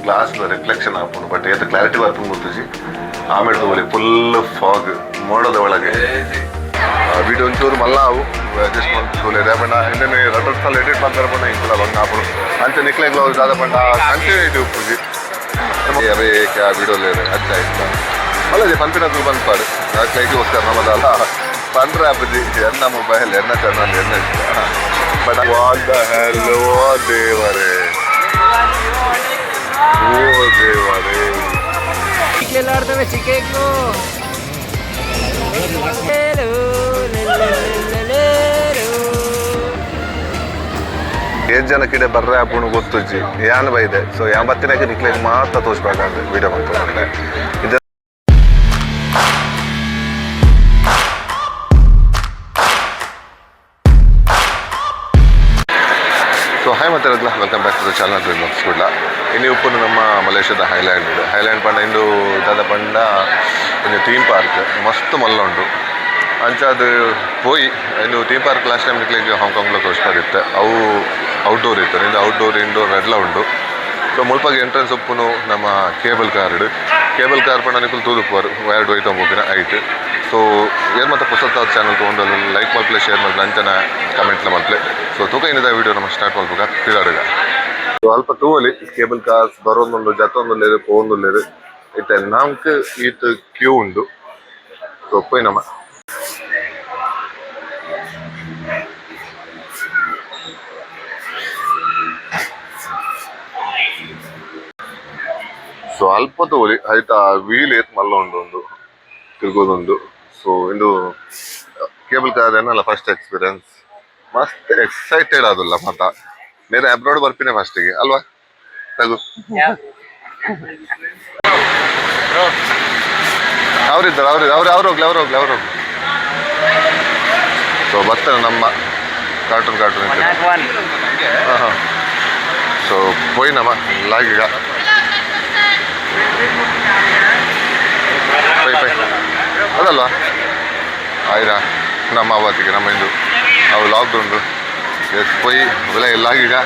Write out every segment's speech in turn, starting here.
Glass reflection ಹಾಕೊಂಡು but ಏತ clarity ಬರ್ಕೊಂಡು ಗೊತ್ತಿಸಿ ಆಮೇಲೆ ತಗೊಳ್ಳಿ ಫುಲ್ ಫಾಗ್ ಮೋಡದ ಒಳಗೆ ವಿಡಿಯೋ ಒಂಚೂರು ಮಲ್ಲ ಅವು ಅಡ್ಜಸ್ಟ್ ಮಾಡ್ಕೊಳ್ಳಿ ರೇಪಣ್ಣ ಇನ್ನೇನು ರಟರ್ ಸ್ಥಳ ಎಡಿಟ್ ಮಾಡ್ತಾರೆ ಬಣ್ಣ ಇಂಕಲ ಬಂದು ಹಾಕೊಂಡು ಅಂಚೆ ನಿಕ್ಲೆಗಳು ದಾದ ಬಣ್ಣ ಕಂಟಿನ್ಯೂಟಿ ಉಪ್ಪುಜಿ ಅವೇ ವಿಡಿಯೋ ಲೇರೆ ಅಚ್ಚ ಆಯ್ತು ಅಲ್ಲದೆ ಪಂಪಿನದ್ದು ಬಂದು ಪಾಡು ಅದಕ್ಕಾಗಿಗೋಸ್ಕರ ನಮ್ಮದಲ್ಲ ಪಂಡ್ರೆ ಅಪ್ಪಜಿ ಎನ್ನ ಮೊಬೈಲ್ ಎನ್ನ ಚಾನಲ್ ಎನ್ನ ಇಷ್ಟ ಬಟ್ ವಾಟ್ ದ ಹೆಲ್ ಓ ದೇವರೇ ಓ ದೇವರೇ ಚಿಕ್ಕೆಲ್ಲಾಡ್ತವೆ ಚಿಕ್ಕೇಗ್ಲು ಜನ ಕಿಡೆ ಬರ್ರೆ ಹಾಕೊಂಡು ಗೊತ್ತುಜ್ಜಿ ಯಾನ್ ಬೈದೆ ಸೊ ಬತ್ತಿನಾಗ ನಿಕ್ಲಿಗೆ ಮಾತ್ರ ತೋರಿಸ್ಬೇಕಾದ್ರೆ ವಿಡಿಯೋ ಮಾಡ್ಕೊಂಡ್ರೆ ಇದು ಸೊ ಹಾಯ್ ಮತ್ತೆ welcome back to the channel ಮುಗಿಸ್ಬಿಡ್ಲ ಇನ್ನು ಉಪ್ಪು ನಮ್ಮ ಮಲೇಷ್ಯಾದ ಹೈಲ್ಯಾಂಡ್ ಪಂಡ ಇಂದು ದಾದ ಪಂಡ ಒಂದು ಥೀಮ್ ಪಾರ್ಕ್ ಮಸ್ತ್ ಮಲ್ಲ ಉಂಟು ಅಂಚ ಅದು ಹೋಯಿ ಇನ್ನು ಥೀಮ್ ಪಾರ್ಕ್ ಲಾಸ್ಟ್ ಟೈಮ್ ನಿಕ್ಲಿಗೆ ಹಾಂಗ್ಕಾಂಗ್లో ತೋರಿಸ್ಪಾರಿತ್ತೆ ಅವು ಔಟ್ಡೋರ್ ಇತ್ತು ಇಂದು ಔಟ್ಡೋರ್ ಇಂಡೋರ್ ಎಲ್ಲ ಉಂಟು ಸೊ ಮುಲ್ಪಾಗಿ ಎಂಟ್ರೆನ್ಸ್ ಉಪ್ಪುನು ನಮ್ಮ ಕೇಬಲ್ ಕಾರ್ ಪಂಡ ನಿಕ್ಕಲು ತೂದುಪ್ಪುವರು ಎರಡು ಹೋಯ್ತು ಹೋಗಿನ ಆಯ್ತು ಸೊ ಏನು ಮತ್ತೆ ಹೊಸ ಚಾನಲ್ ತೊಗೊಂಡು ಲೈಕ್ ಮಾಡ್ಲೆ ಶೇರ್ ಮಾಡ್ಲೆ ಅಂಚನ ಕಮೆಂಟ್ಲ ಮಾಡ್ಲೆ ಸೊ ತೂಕ ಏನಿದೆ ವಿಡಿಯೋ ನಮ್ಮ ಸ್ಟಾರ್ಟ್ ಮಾಡ್ಬೇಕು ತಿರುಗಾಡುಗ ಸ್ವಲ್ಪ ತೂವಲಿ ಕೇಬಲ್ ಕಾರ್ಸ್ ಬರೋದೊಂದು ಜತ್ತೊಂದು ಪೋಂದು ಇತ್ತೆ ನಮ್ಗೆ ಈತ ಕ್ಯೂ ಉಂಟು ಸೊ ಪೋಯ್ ನಮ್ಮ ಸೊ ಅಲ್ಪ ತೋಲಿ ಆಯ್ತಾ ವೀಲ್ ಏತ್ ಮಲ್ಲ ಉಂಟು ಒಂದು ತಿರ್ಗೋದೊಂದು ಸೊ ಇಂದು ಕೇಬಲ್ ಕಾರ್ ಏನಲ್ಲ ಫಸ್ಟ್ ಎಕ್ಸ್ಪೀರಿಯನ್ಸ್ ಮಸ್ತ್ ಎಕ್ಸೈಟೆಡ್ ಆದಲ್ಲ ಮತ್ತ ಬೇರೆ ಅಬ್ರಾಡ್ ಬರ್ಪಿನೇ ಫಸ್ಟಿಗೆ ಅಲ್ವಾ ತಗು ಅವ್ರಿದ್ದಾರೆ ಅವ್ರು ಹೋಗ್ಲಿ ಸೊ ಬರ್ತಾರೆ ನಮ್ಮ ಕಾರ್ಟೂನ್ ಹಾಂ ಸೊ ಪೋಯ್ ನಮ್ಮ ಲಾಗೀಗ ಪೈ ಅದಲ್ವಾ ಆಯ್ತಾ ನಮ್ಮ ಅವತ್ತಿಗೆ ನಮ್ಮ ಇಂದು ಅವು ಲಾಕ್ಡೌನ್ ಎಸ್ ಪೋಯ್ ಬೆಲೆ ಲಾಗೀಗ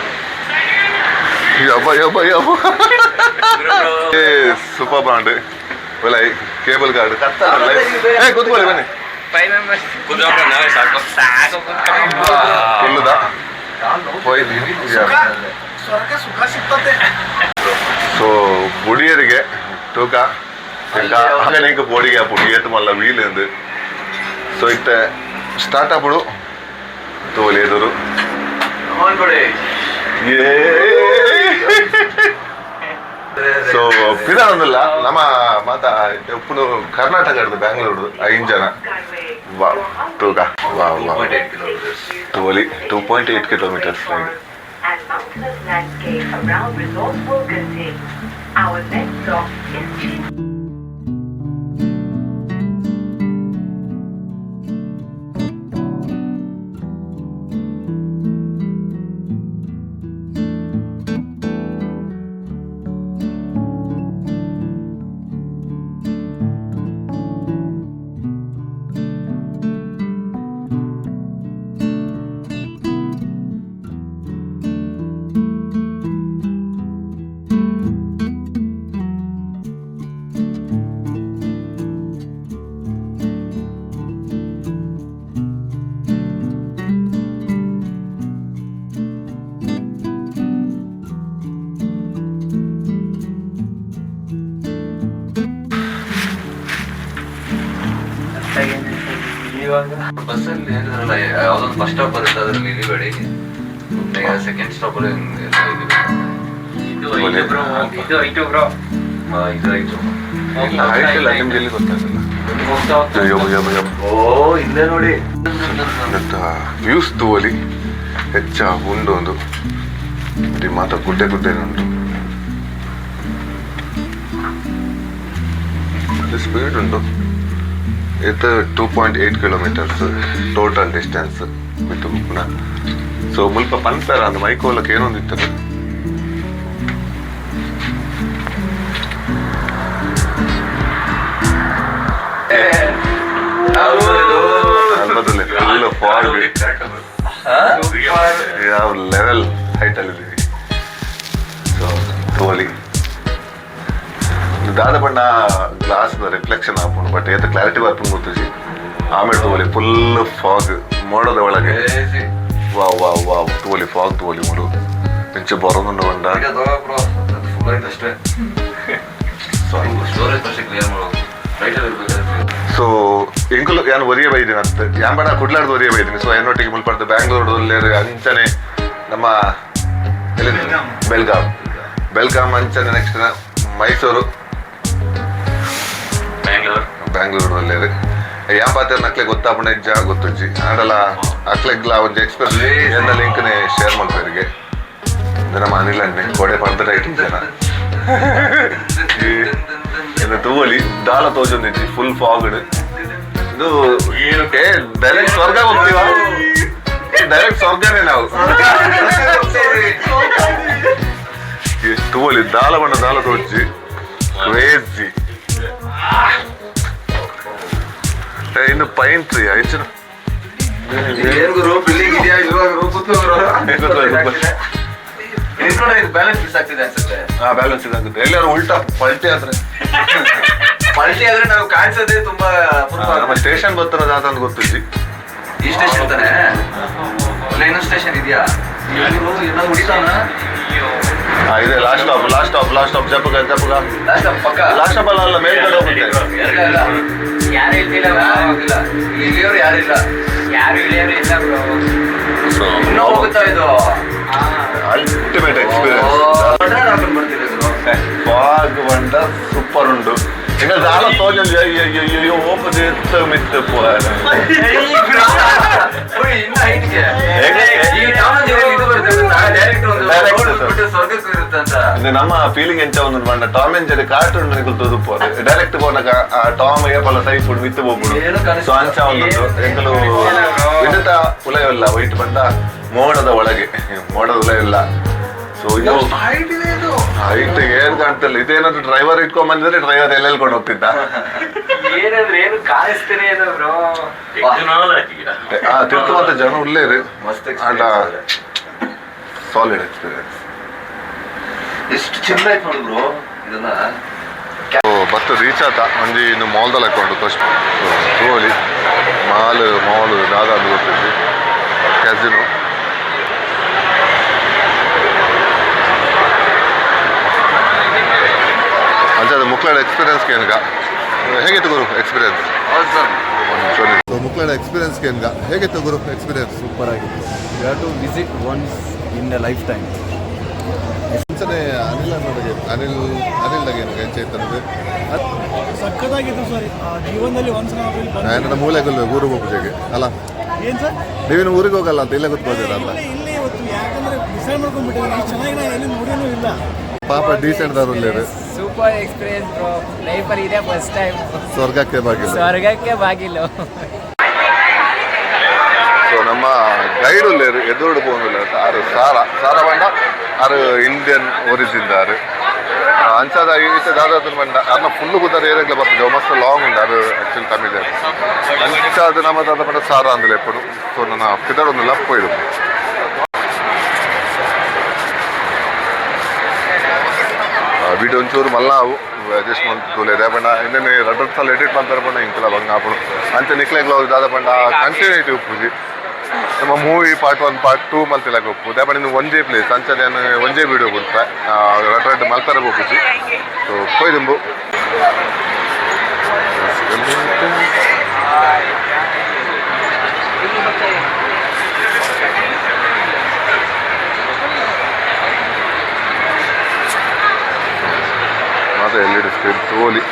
ಸೂಪರ್ ಬ್ರಾಂಡ್ ಬೆಲೆ ಕೇಬಲ್ ಕಾರ್ಡ್ ಕೂತ್ಕೊಳ್ಳಿ ಬನ್ನಿ ಸೊ ಬುಡಿಯರಿಗೆ ತೂಕ ಹಾಗೆ ಬೋಡಿಗೆ ಹಾಪುಡು ಏತು ಮಲ್ಲ ವೀಲ್ ಎಂದು ಸೊ ಇತ್ತ ಸ್ಟಾರ್ಟ್ ಹಾಪುಡು ತೋಲಿ ಎದುರು ಸೊ ಪಿದಾನೊಂದಿಲ್ಲ ನಮ್ಮ ಮಾತ ಉಪ್ಪುನು ಕರ್ನಾಟಕದ ಬ್ಯಾಂಗ್ಳೂರ್ದು 5 ಜನ ವಾ ತೂಕ ವಾ ತೋಲಿ 2.8 kilometres and mountainous landscape around Resort Wolkenting. Our next stop is Chin. ಬಸ್ಸಲ್ಲಿ ಯಾವ್ದೊಂದು ಫಸ್ಟ್ ಸ್ಟಾಪ್ ಬರುತ್ತೆ ಅದ್ರಲ್ಲಿ ಇಳಿಬೇಡಿ ಸೆಕೆಂಡ್ ಸ್ಟಾಪ್ ಅಲ್ಲಿ ಓ ಇಲ್ಲೇ ನೋಡಿ ವ್ಯೂಸ್ ತೂವಲಿ ಹೆಚ್ಚ ಉಂಡು ಒಂದು ಮಾತ್ರ ಗುಡ್ಡೆ ಉಂಟು ಸ್ಪೀಡ್ ಉಂಟು ಇದು 2.8 ಕಿಲೋಮೀಟರ್ಸ್ ಟೋಟಲ್ ಡಿಸ್ಟೆನ್ಸ್ ಬಿಟ್ಟು ಮುಪ್ಪುನ ಸೊ ಮುಲ್ಪ ಪನ್ಪೇರ ಅಂದ್ ಮೈಕೋಲಕ್ಕೆ ಏನೊಂದು ಇರ್ತದೆ ಫುಲ್ ಫಾಗ್ ಯಾವ ಲೆವೆಲ್ ಹೈಟ್ ಅಲ್ಲಿ ಸೊ ತೋಲಿ ದಾದ ಪಂಡ ಗ್ಲಾಸ್ ರಿಫ್ಲೆಕ್ಷನ್ ಹಾಕೊಂಡು ಬಟ್ ಏತ ಕ್ಲಾರಿಟಿ ಬರ್ಪುಂಡು ಗೊತ್ತಿಜಿ ಆಮೇಲೆ ತೋಲಿ ಫುಲ್ ಫಾಗ್ ಮೋಡದ ಒಳಗೆ ವಾವ್ ವಾವ್ ವಾವ್ ತೋಲಿ ಫಾಗ್ ತೋಲಿ ಮೂರು ಮಿಂಚೆ ಬರೋದು ಬಂಡ ಅಷ್ಟೇ ಸ್ಟೋರೇಜ್ ಅಷ್ಟೇ ಕ್ಲಿಯರ್ ಮಾಡೋದು ರೈಟಲ್ಲಿ ಇರ್ಬೇಕಾದ್ರೆ ಸೊ ಎಂಕುಲು ಯಾನು ಒರಿಯ ಬೈದಿನ ಅಂತ ಯಾನ್ ಬೇಡ ಕುಡ್ಲಾಡ್ದು ಒರಿಯ ಬೈದಿನಿ ಸೊ ಏನೊಟ್ಟಿಗೆ ಮುಲ್ಪಡ್ದು ಬ್ಯಾಂಗ್ಳೂರು ಅಂಚನೆ ನಮ್ಮ ಬೆಲ್ಗಾಮ್ ಅಂಚನೆ ನೆಕ್ಸ್ಟ್ ಮೈಸೂರು ಬ್ಯಾಂಗ್ಳೂರಲ್ಲಿ ಯಾನ್ ಪಾತ್ರ ನಕ್ಲೆ ಗೊತ್ತಾಪಣ ಇಜ್ಜ ಗೊತ್ತುಜ್ಜಿ ಆಡಲ್ಲ ಅಕ್ಲೆಗ್ಲ ಒಂದು ಎಕ್ಸ್ಪೀರಿಯನ್ಸ್ ಏನ ಲಿಂಕ್ನೆ ಶೇರ್ ಮಾಡ್ತಾರೆ ಇದು ನಮ್ಮ ಅನಿಲ್ ಅಣ್ಣೆ ಗೋಡೆ ಪಡ್ದ ರೈಟ್ ಜನ ಇದು ತೂವಲಿ ದಾಲ ತೋಜೊಂದಿಜ್ಜಿ ಫುಲ್ ಫಾಗ್ಡ್ ಇದು ಡೈರೆಕ್ಟ್ ಸ್ವರ್ಗ ಹೋಗ್ತೀವ ಡೈರೆಕ್ಟ್ ಸ್ವರ್ಗನೇ ನಾವು ತೂವಲಿ ದಾಲ ಬಣ್ಣ ದಾಲ ತೋಜಿ ಕ್ರೇಜಿ ಇನ್ನು ಪೈನ್ ಟ್ರೀ ಹೆಚ್ಚು ಬ್ಯಾಲೆನ್ಸ್ ಮಿಸ್ ಆಗ್ತಿದೆ ಅನ್ಸುತ್ತೆ ಬ್ಯಾಲೆನ್ಸ್ ಇದಾಗುತ್ತೆ ಎಲ್ಲರೂ ಉಲ್ಟಾ ಪಲ್ಟಿ ಆದ್ರೆ ಪಲ್ಟಿ ಆದ್ರೆ ನಾವು ಕಾಣಿಸೋದೇ ತುಂಬಾ ನಮ್ಮ ಸ್ಟೇಷನ್ ಬರ್ತಾರ ಅಂತ ಗೊತ್ತಿದ್ದಿ ಈ ಸ್ಟೇಷನ್ ತಾನೆ ಅಲ್ಲ ಇನ್ನೊಂದು ಸ್ಟೇಷನ್ ಇದೆಯಾ ಏನಾದ್ರು ಹುಡಿತಾನ ಇದೆ ಲಾಸ್ಟ್ ಸ್ಟಾಪ್ ಜಪ್ಪಗ ಲಾಸ್ಟ್ ಸ್ಟಾಪ್ ಅಲ್ಲ ಮೇಲ್ಗಡೆ ಹೋಗುತ್ತೆ ಯಾರು ಇಲ್ದಿಲ್ಲ ಇಲ್ಲಿಯವರು ಯಾರಿಲ್ಲ ಯಾರು ಇಳಿಯೋರು ಇಲ್ಲ ಬ್ರೋ. ಸೊ ಇನ್ನೂ ಹೋಗುತ್ತಾ ಇದು ಅಲ್ಟಿಮೇಟ್ ಎಕ್ಸ್ಪೀರಿಯನ್ಸ್ ಹಾಕೊಂಡು ಬರ್ತಿದೆ ಫಾಗ್ ಬಂಡ ಸೂಪರ್ ಉಂಡು ಈಗ ದಾಲ ತೋಜಂದು ಅಯ್ಯೋ ಓಪನ್ ಎತ್ತ ಮಿತ್ತ ಇನ್ನ ಹೈಟ್ಗೆ ಸ್ವರ್ಗಕ್ಕೂ ಇರುತ್ತೆ ಅಂತ ಇದು ನಮ್ಮ ಫೀಲಿಂಗ್ ಎಂಚ ಒಂದು ಬಂಡ ಟಾಮ್ ಅಂಡ್ ಜೆರಿ ಕಾರ್ಟೂನ್ ನಿಲ್ತದು ಡೈರೆಕ್ಟ್ ಹೋದಾಗ ಆ ಟಾಮ್ ಏಪಲ್ಲ ಸೈ ಫುಡ್ ಮಿತ್ತು ಹೋಗ್ಬಿಡು ಸೊ ಅಂಚ ಒಂದು ಎಂಕಲು ವಿಡಿತ ಉಲಯವಿಲ್ಲ ವೈಟ್ ಬಂದ ಮೋಡದ ಒಳಗೆ ಮೋಡದ ಉಲಯವಿಲ್ಲ ಸೊ ಇದು ಹೈಟ್ ಏನ್ ಕಾಣ್ತಿಲ್ಲ ಇದೇನಾದ್ರು ಡ್ರೈವರ್ ಇಟ್ಕೊಂಡ್ ಬಂದಿದ್ರೆ ಡ್ರೈವರ್ ಎಲ್ಲೆಲ್ಕೊಂಡು ಹೋಗ್ತಿದ್ದ ಏನಾದ್ರೆ ಏನು ಕಾಣಿಸ್ತಾನೆ ಇದೆ ಬ್ರೋ. ತಿರ್ತುವಂತ ಜನ ಉಳ್ಳೇರಿ ಮಸ್ತ್ ಅಂಡ ಸಾಲಿಡ್ ಎಕ್ಸ್ಪೀರಿಯನ್ಸ್ ಎಷ್ಟು ಚೆಂದ ಆಯ್ತು ನೋಡಿ ಬ್ರೋ ಇದನ್ನ ಬತ್ತು ರೀಚ್ ಆತ ಮಂದಿ ಇನ್ನು ಮಾಲ್ದಲ್ಲಿ ಹಾಕೊಂಡು ಫಸ್ಟ್ ತೋಲಿ ಮಾಲ್ ದಾದ ಅಂತ ಗೊತ್ತಿದ್ವಿ ಕ್ಯಾಸಿನೋ ಅಂಚದ ಮುಕ್ಲಾಡ ಎಕ್ಸ್ಪೀರಿಯನ್ಸ್ ಕೇನ್ಗ ಹೇಗಿತ್ತು ಗುರು ಎಕ್ಸ್ಪೀರಿಯನ್ಸ್ ಮುಕ್ಲಾಡ ಎಕ್ಸ್ಪೀರಿಯನ್ಸ್ ಕೇನ್ಗ ಹೇಗಿತ್ತು ಗುರು ಎಕ್ಸ್ಪೀರಿಯನ್ಸ್ ಸೂಪರ್ ಆಗಿತ್ತು you have to visit once in the life time ಮುಂಚೆನೆ ಅನಿಲ್ದಾಗ ಏನು ಹೆಂಚೆ ಇತ್ತಂದ್ರೆ ಸಖತ್ತಾಗಿತ್ತು ಸರ್ ಜೀವನದಲ್ಲಿ ಒಂದ್ಸಲ ನನ್ನ ಮೂಲೆಗಲ್ಲು ಊರಿಗೆ ಪೂಜೆಗೆ ಅಲ್ಲ ಏನು ಸರ್ ನೀವೇನು ಊರಿಗೆ ಹೋಗಲ್ಲ ಅಂತ ಇಲ್ಲೇ ಕೂತ್ಕೊಳ್ತೀರಾ ಅಂತ ಇಲ್ಲೇ ಇವತ್ತು ಯಾಕಂದ್ರೆ ಡಿಸೈಡ್ ಮಾಡ್ಕೊಂಡ್ಬಿಟ್ಟಿದ್ದೀನಿ ಇಷ್ಟು ಚೆನ್ನಾಗಿ ನಾನು ಎಲ್ಲಿ ನೋಡೇನೂ ಇಲ್ಲ ಪಾಪ ಡೀಸೆಂಟ್ ದಾರು ಸೂಪರ್ ಎಕ್ಸ್ಪೀರಿಯನ್ಸ್ ಬ್ರೋ. ಲೈಫಲ್ಲಿ ಇದೆ ಫಸ್ಟ್ ಟೈಮ್ ಸ್ವರ್ಗಕ್ಕೆ ಬಾಗಿಲ್ಲ ಸ್ವರ್ಗಕ್ಕೆ ಬಾಗಿಲು. ಸೊ ನಮ್ಮ ಗೈಡ್ ಉಳ್ಳೇರು ಎದುರು പോകുന്നിಲ್ಲ ಆರು ಸಾರ ಬಂಡ ಆರು ಇಂಡಿಯನ್ ಒರಿಜಿನ್ ದಾರು ಅಂಚದ ಈತ ದಾದ ಬಂಡ ಅನ್ನ ಫುಲ್ಲು ಕೂತಾರೆ ಏರಿಯಾಗ್ಲೇ ಬರ್ತದೆ ಮಸ್ತ್ ಲಾಂಗ್ ಉಂಡು ಅದು ಆ್ಯಕ್ಚುಲಿ ತಮಿಳ್ ಅಂಚದು ನಮ್ಮ ದಾದ ಬಂಡ ಸಾರ ಅಂದಲೇ ಎಪ್ಪಡು ಸೊ ನನ್ನ ಪಿದಡೊಂದಿಲ್ಲ ಪೋಯ್ಡು ವಿಡಿಯೋ ಒಂಚೂರು ಮಲ್ಲ ಅವು ಅಡ್ಜಸ್ಟ್ ಮಾಡ್ತೋಲೆ ರೇಪಣ್ಣ ಇನ್ನೇನು 2 ಸಲ ಎಡಿಟ್ ಮಾಡ್ತಾರೆ ಬಣ್ಣ ಇಂಕಲ ಬಂಗ ಆಪಡು ಅಂಚೆ ನಿಕ್ಲೆಗ್ಲೋ ದಾದ ಬಂಡ ಕಂಟಿನ್ಯೂಟಿ ಉಪ್ಪುಜಿ ನಮ್ಮ ಮೂವಿ ಪಾರ್ಟ್ 1 ಪಾರ್ಟ್ 2 ಮಲ್ತಿಲಾಗ ಉಪ್ಪು ರೇಪಣ್ಣ ಇನ್ನು ಒಂದೇ ಪ್ಲೇಸ್ ಅಂಚೆ ನಾನು ಒಂದೇ ವಿಡಿಯೋ ಕೊಡ್ತಾ ರಡ್ ಮಲ್ತಾರೆ ಹೋಗುಜಿ ಸೊ ಕೊಯ್ದುಂಬು LED ಸ್ಕ್ರೀನ್ ತೋಲಿ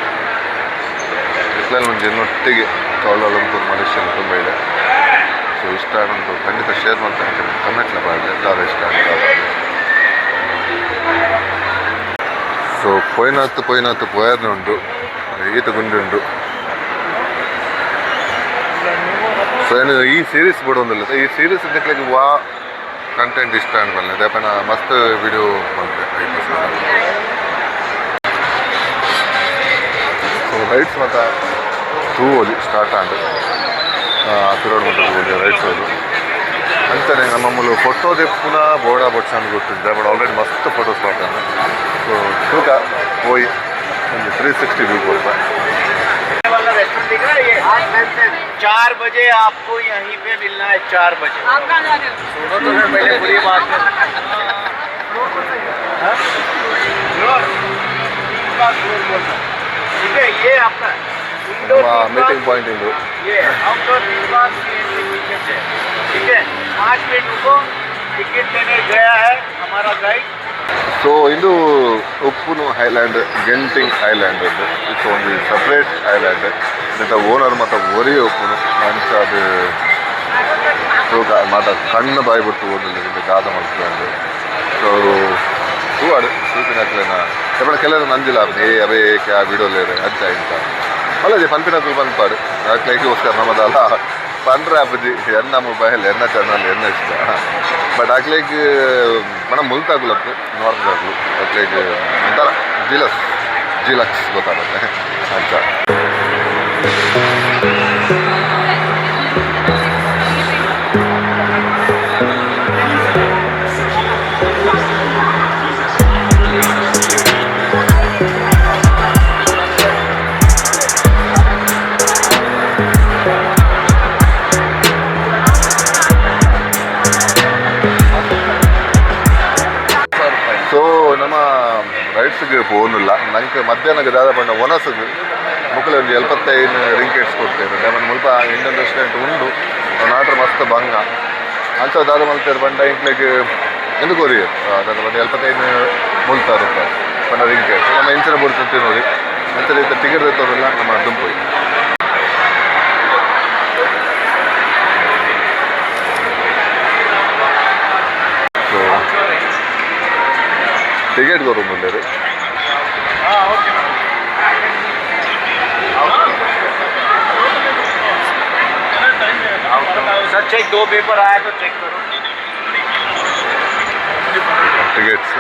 ಇಸ್ಲಾಲ್ ಮುಂಚೆ ಇನ್ನೊಟ್ಟಿಗೆ ಕೌಲಾಲಂಪುರ್ ಮಲೇಷ್ಯಾ ತುಂಬ ಇದೆ ಸೊ ಇಷ್ಟ ಆದಂತು ಖಂಡಿತ ಶೇರ್ ಮಾಡ್ತಾನೆ ಕಮೆಂಟ್ಲ ಮಾಡಿದೆ ಎಲ್ಲರೂ ಇಷ್ಟ ಆಗ್ತದೆ ಸೊ ಪೊಯ್ನಾತ್ ಪೋಯರ್ನೇ ಉಂಟು ಈತ ಗುಂಡಿ ಉಂಟು ಸೊ ಏನು ಈ ಸೀರೀಸ್ ಬಿಡೋದಿಲ್ಲ ಈ ಸೀರೀಸ್ ಇದಕ್ಕೆ ವಾ ಕಂಟೆಂಟ್ ಇಷ್ಟ ಅನ್ಬಲ್ಲ ದೇಪನ ಮಸ್ತ್ ವಿಡಿಯೋ ಮಾಡ್ತೆ ರೈಟ್ಸ್ ಮತ್ತು ತೂವೋಲಿ ಸ್ಟಾರ್ಟ್ ಆಂಡ್ ಪಿರೋಡ್ ಮತ್ತು ರೈಟ್ಸ್ ಹೋದು ಅಂತಾನೆ ನಮ್ಮಮ್ಮಲು ಫೋಟೋದೆ ಪುನಃ ಬೋರ್ಡ ಬಡ್ಸಂದು ಗೊತ್ತಿದ್ದೆ ಬಟ್ ಆಲ್ರೆಡಿ ಮಸ್ತ್ ಫೋಟೋಸ್ ಮಾಡ್ತಾನೆ ಸೊ ತೂಕ ಹೋಯ್ ಒಂದು 3 360 व्यू ಕೊಡ್ತಾ. वाला रेस्टोरेंट दिख रहा है ये 4 बजे आपको यहीं पे मिलना है 4 बजे. आप कहाँ जा रहे हो? सुनो तो फिर पहले पूरी बात कर. ठीक है ये आपका इंडोर ಮೀಟಿಂಗ್ ಪಾಯಿಂಟ್ ಇದು. ये आउटडोर टिकट है. ठीक है 5 मिनट रुको. टिकट लेने गया है हमारा गाइड. ಸೊ ಇದು ಉಪ್ಪುನು ಐಲ್ಯಾಂಡ್ ಗೆಂಟಿಂಗ್ ಐಲ್ಯಾಂಡ್ ಅದು. ಇಟ್ಸ್ ಒಂದು ಸಪ್ರೇಟ್ ಐಲ್ಯಾಂಡ್. ಇಂಥ ಓನರ್ ಮತ್ತು ಒರಿ ಉಪ್ಪುನು ಅಂಚ ಅದು ತೂಕ ಮತ್ತು ಕಣ್ಣು ಬಾಯಿ ಬಿಟ್ಟು ಓದಲಿಲ್ಲ ಗಾದ ಮಾಡ್ಕೊಂಡು. ಸೊ ತೂವಾಡು ತೂಕಿನ ಹಾಕ್ಲೇನ ಎಪ್ಪಡ ಕೆಲವರು ನಂದಿಲ್ಲ ಅವೇ ಕ್ಯಾ ಬಿಡೋಲೇರು ಅಜ್ಜ ಇಂತ ಅಲ್ಲದೆ ಪಂಪಿನಕ್ಕೂ ಪಂಪಾಡು ಹಾಕ್ಲಿಕ್ಕೋಸ್ಕರ ನಮ್ಮದಲ್ಲ ಪಂಡ್ರೆ ಅಪ್ಪಜಿ ಎನ್ನ ಮೊಬೈಲ್ ಎನ್ನ ಚಾನಲ್ ಎನ್ನ ಇಷ್ಟ ಬಟ್ ಹಾಕ್ಲಿಕ್ಕೆ ಮನ ಮುಲ್ತಾಗ್ಲತ್ತು ನಾರ್ಮಲ್ ಹಾಕ್ಲಿಕ್ಕೆ ಒಂಥರ ಜಿಲಕ್ಸ್ ಗೊತ್ತಾಗುತ್ತೆ ಅಂತ. ಸೊ ನಮ್ಮ ರೈಟ್ಸ್ಗೆ ಫೋನಿಲ್ಲ ನಂಗೆ ಮಧ್ಯಾಹ್ನಕ್ಕೆ ದಾದ ಪಂಡ ಒನಸ್ಗೆ ಮುಕ್ಕಲು ಒಂದು 75 ರಿಂಕೇಟ್ಸ್ ಕೊಡ್ತೇನೆ ನಮ್ಮ ಮುಲ್ಪ ಇಂಡಿಯನ್ ರೆಸ್ಟೋರೆಂಟ್ ಉಂಡು ನಾಟ್ರ ಮಸ್ತ್ ಭಂಗ ಅಂತ ದಾದ ಮಲ್ತಾರೆ ಪಂಡ ಇಂಕ್ಲಿಗೆ ಎಂದು ಕೊರಿಯರ್ ದಾದ ಪಂಡ 75 ಮುಲ್ತಾ ರೂಪಾಯಿ ಪಂಡ ರಿಂಕೇಟ್ಸ್ ನಮ್ಮ ಇಂಚಿನ ಬಿಡ್ತಂತೆ ನೋಡಿ ಅಂತ ರೀತಿ ಟಿಕೆಟ್ ತೆತ್ತೋದಿಲ್ಲ ನಮ್ಮ ದುಂಪೋಯಿ. ಸೊ ಟಿಕೆಟ್ ಕೊರೋದು सर चेक 2 पेपर आया तो चेक करो. Tickets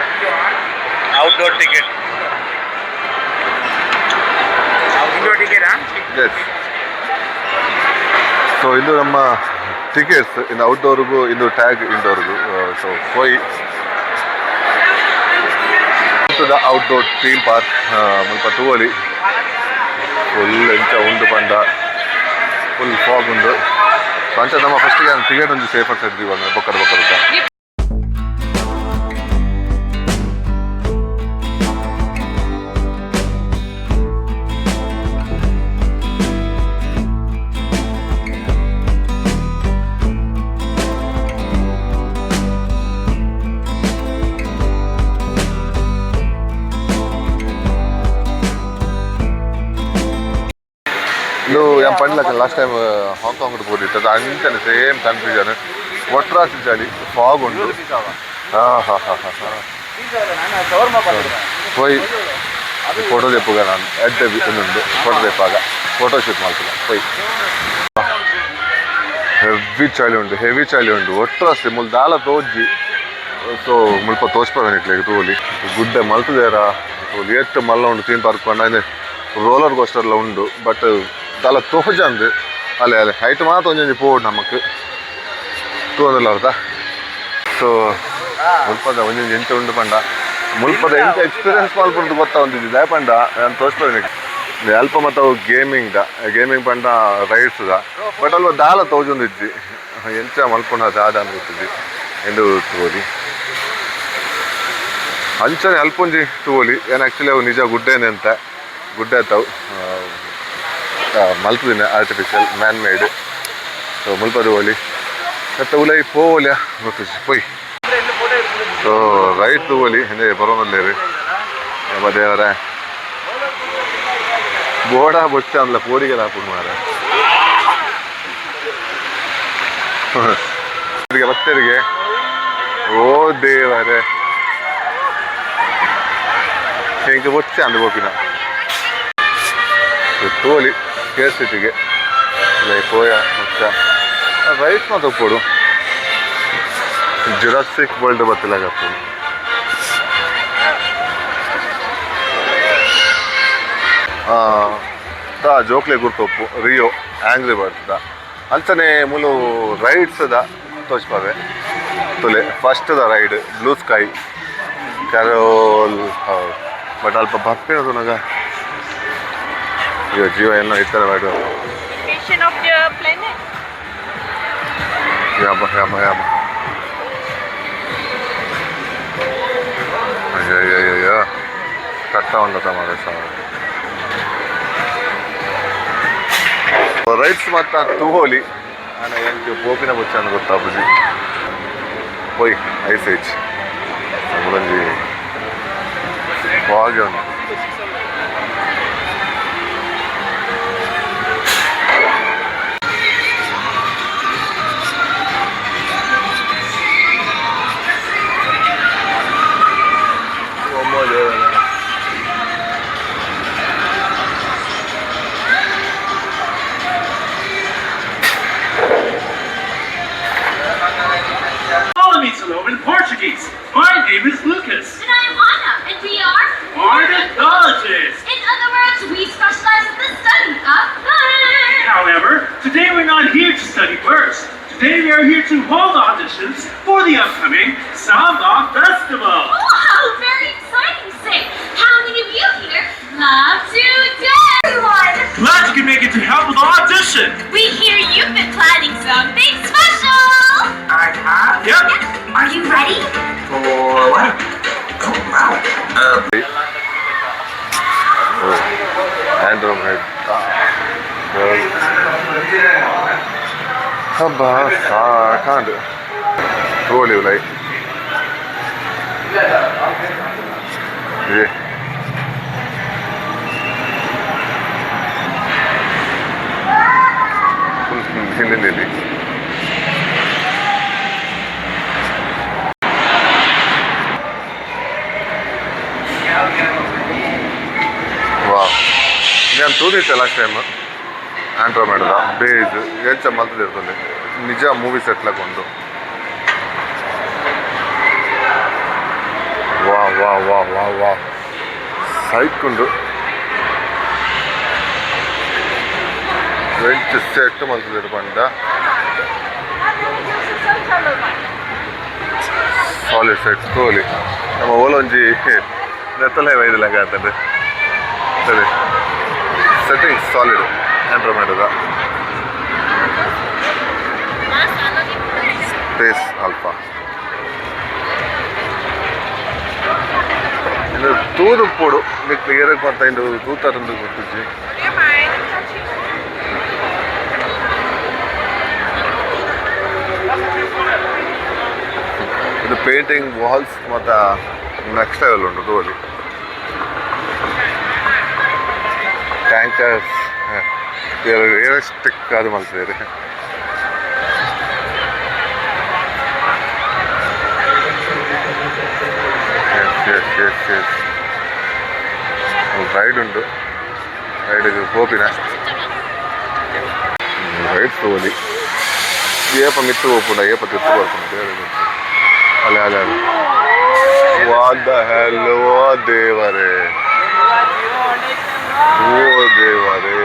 outdoor ticket. Indoor ticket हाँ. ಎಸ್. ಸೊ ಇದು ನಮ್ಮ ಟಿಕೆಟ್ಸ್ ಇನ್ನು ಔಟ್ಡೋರ್ಗೂ ಇದು ಟ್ಯಾಗ್ ಇಂಡೋರ್ಗೂ. ಸೊ ಹೋಯ್ ಔಟ್ಡೋರ್ ಥೀಮ್ ಪಾರ್ಕ್ ಮುಲ್ಪ ತೂವಲಿ ಫುಲ್ ಎಂಚ ಉಂಡು ಪಂಡ ಫುಲ್ ಫಾಗ್ ಉಂಡು. ಸೊ ಅಂಚ ನಮ್ಮ ಫಸ್ಟಿಗೆ ಟಿಕೆಟ್ ಒಂದು ಸೇಫ್ ಆಗ್ತಿದ್ವಿ ಇವಾಗ ಬೊಕ್ಕದ ಇದು ಏನು ಪಂಡ್ಲಕ್ಕ ಲಾಸ್ಟ್ ಟೈಮ್ ಹಾಂಗ್ಕಾಂಗ್ ಹೋಗಿತ್ತು ಅದು ಅಂಚನೆ ಸೇಮ್ ಕನ್ಫ್ಯೂಷನ್ ಒಟ್ರಾಸಿ ಚಳಿ ಫಾಗ್ ಉಂಟು. ಹಾಂ ಹಾಂ ಹಾಂ ಹಾಂ ಹಾಂ ಹೋಯ್ ಫೋಟೋ ತೆಪ್ಪುಗ ನಾನು ಎಡ್ಡೆ ಇನ್ನೊಂದು ಫೋಟೋ ತೆಪ್ಪಾಗ ಫೋಟೋ ಶೂಟ್ ಮಾಡ್ತೀನಿ ಹೋಯ್. ಹೆವಿ ಚಳಿ ಉಂಟು ಒಟ್ರಾಸಿ ಮುಲ್ ದಾಲ ತೋಜಿ. ಸೊ ಮುಲ್ಪ ತೋಚ್ಪದ ಇಟ್ಲಿಕ್ಕೆ ತೋಲಿ ಗುಡ್ಡೆ ಮಲ್ತದೇರ ತೋಲಿ ಎಷ್ಟು ಮಲ್ಲ ಉಂಟು ಥೀಮ್ ಪಾರ್ಕ್ ಪಂಡ ರೋಲರ್ ಕೋಸ್ಟರ್ಲ ಉಂಡು ಬಟ್ ದಾಲ ತೋಜಂದು ಅಲ್ಲೇ ಅಲ್ಲೇ ಹೈಟ್ ಮಾತ್ರ ಒಂಜೊಂದು ಪೋಡ್ ನಮಕ್ ತೋಂದಿಲ್ಲ ಅರ್ಥ. ಸೊ ಮುಲ್ಪದ ಒಂದೊಂದು ಎಂಚ ಉಂಡು ಪಂಡ ಮುಲ್ಪದ ಎಂಚ ಎಕ್ಸ್ಪೀರಿಯನ್ಸ್ ಮಾಡ್ಕೊಂಡು ಗೊತ್ತಾ ಒಂದಿದ್ದೆ ಪಂಡ ನಾನು ತೋರಿಸ್ಬೋದು ಅಲ್ಪ ಮತ್ತು ಅವು ಗೇಮಿಂಗ್ ಪಂಡ ರೈಡ್ಸ್ದ ಬಟ್ ಅಲ್ವ ದಾಲ ತೋಜೊಂದಿದ್ದಿ ಎಂಚ ಮಲ್ಪೊಂಡ ದಾದ ಅನ್ಕೊತಿದ್ದಿ ಎಂದು ತೋಲಿ ಅಂಚನೆ ಅಲ್ಪೊಂಜಿ ತೋಲಿ ಏನು ಆ್ಯಕ್ಚುಲಿ ಅವು ನಿಜ ಗುಡ್ಡೇನೆ ಅಂತ ಗುಡ್ಡೆ ಆಯ್ತವು ಮಲ್ಪದಿನ ಆರ್ಟಿಫಿಷಿಯಲ್ ಮ್ಯಾನ್ ಮೇಡ್. ಸೊ ಮುಲ್ಪದ ಹೋಲಿ ಮತ್ತು ಉಲೈ ಪೋಲಿಯ ಗೊತ್ತಿಸಿ ಪೊಯ್. ಸೊ ರೈಟ್ ತಗೋಲಿ ಹಿಂದೆ ಬರೋನಲ್ಲೇರಿ ದೇವರ ಬೋಡ ಬೊಚ್ಚ ಅಂದ್ಲ ಪೋಡಿಗೆ ಹಾಕೊಂಡು ಮಾರ ಬತ್ತರಿಗೆ ಓ ದೇವರೇ ಹೆಂಗೆ ಬೊಚ್ಚ ಅಂದ ಗೋಪಿನ ತೋಲಿ ಕೇರ್ಸಿಟಿಗೆ ಪೋಯ ಬೊಚ್ಚ ರೈಟ್ ಮಾತ್ರ ಕೊಡು ಜುರಾಸಿಕ್ ವರ್ಲ್ಡ್ ಬತ್ತಲಾಗತ್ತು. ಜೋಕ್ಲೆ ಗುರ್ತೊಪ್ಪು ರಿಯೋ ಆಂಗ್ರಿ ಬರ್ಡ್ಸ್ದ ಅಂಚನೆ ಮುಲು ರೈಡ್ಸ್ದ ತೋಚ್ಪಾವೆ ತೊಲೆ ಫಸ್ಟ್ದ ride Blue Sky Carol but ಅಲ್ಪ ಬಪ್ಪಿನದು ನಗ ಈಗ ಜೀವ ಏನೋ ಈ ಥರ ಮಾಡುವ Location of the planet. ಯಾಮ ಅಯ್ಯಯ್ಯಯ್ಯೋ ಕಟ್ಟ ಉಂಟತ ಮಾರೆ ರೈಟ್ಸ್ ಮತ್ತು ತೂಗೋಲಿ ನಾನು ಎಂಟು ಪೋಪಿನ ಬುಚ್ಚನ್ನು ಗೊತ್ತಾಪುಜಿ ಹೋಯ್ ಐಸ್ ಏಜ್ ನಮ್ಮದೊಂದು ಹಾಗೆ ಉಂಟು Follow me to Love in Portuguese. My name is Lucas. And I am Anna, and we are Ornithologists. In other words, we specialize in the study of birds. However, today we're not here to study birds. Today we are here to hold auditions for the upcoming Samba Festival. Wow, very exciting, Sid. How many of you here love to dance? Everyone! Glad you can make it to help with the audition. We hear you've been planning something special. I have. Yep. Are you ready? For what? ಆಂಡ್ರೋಮೆಡ್ ಹಬ್ಬ ಸಾಕಾಂಡು ತೋಳಿ ಉಲೈ ಇದೆ ಹಿಂದಿನಲ್ಲಿ ವಾ ನಾನು ತೋರಿದ್ದೆ last time ಆಂಡ್ರೋಮೆಡದ beige ಎಂಚ ಮಲ್ತದಿರ್ತದೆ ನಿಜ movie ಸೆಟ್ಲಾಕೊಂಡು ವಾ ವಾ ವಾ ವಾ ವಾ ಸೈಕೊಂಡು ಎಂಚ ಸೆಟ್ ಮಲ್ತದಿರು ಪಂಡ ಸಾಲಿಡ್ ಸೆಟ್ ತೋಲಿ ನಮ್ಮ ಓಲೊಂಜಿ ನೆತ್ತಲೇ ವೈದಿಲ್ಲ ಆಗ್ತದೆ ಸರಿ ಸೆಟ್ಟಿಂಗ್ ಸಾಲಿಡ್ ಆಂಡ್ರೋಮೆಡದ ಸ್ಪೇಸ್ ಆಲ್ಫಾ ಇನ್ನು ತೂದು ಪೋಡು మీకు క్లియర్గా కొంత ఇందు తూతారందు గుర్తించి ಇದು ಪೇಂಟಿಂಗ್ ವಾಲ್ಸ್ ಮತ್ತು ನೆಕ್ಸ್ಟ್ ಲೆವೆಲ್ ಉಂಟು ತೋಲಿ ಟ್ಯಾಂಕರ್ಸ್ ರಿಯಲಿಸ್ಟಿಕ್ ಅದು ಮಾಡ್ತಿದ್ದಾರೆ ರೈಡ್ ಉಂಟು ರೈಡಿಗೆ ಹೋಪಿನ ರೈಡ್ ತೋಲಿ ಏಪ ಮಿತ್ತು ಹೋಗ್ಬಿಡ ಏಪ ತಿತ್ತು ಬರ್ಕೊಂಡು ಅಲ್ಲ ಅಲ್ಲ ಅಲ್ಲ ವಾದ ಹೆಲ್ ಓ ದೇವರೇ ಓ ದೇವರೇ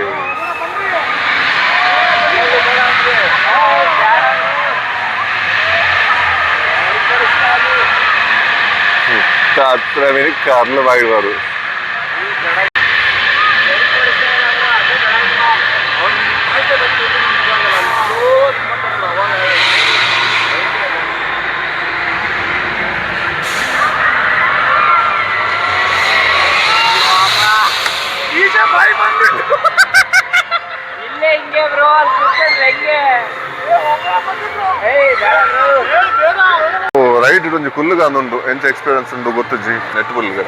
ಅತ್ರ ಮೇಲೆ ಕಾರ್ಲು ಬಾಯಿವಾರು ಇಲ್ಲೇ ಹಿಂಗೆ ಬ್ರೋ ಅಲ್ಲಿ ಕೂತ್ಕೊಂಡ್ರೆ ಹೆಂಗೆ ಏಯ್ ಬೇಡ ಬ್ರೋ ರೈಟ್ ಇದೊಂದು ಕುಲ್ಲುಗ ಅಂದುಂಡು ಎಂಚ ಎಕ್ಸ್ಪೀರಿಯನ್ಸ್ ಉಂಡು ಗೊತ್ತಜ್ಜಿ ನೆಟ್ ಬುಲ್ಗ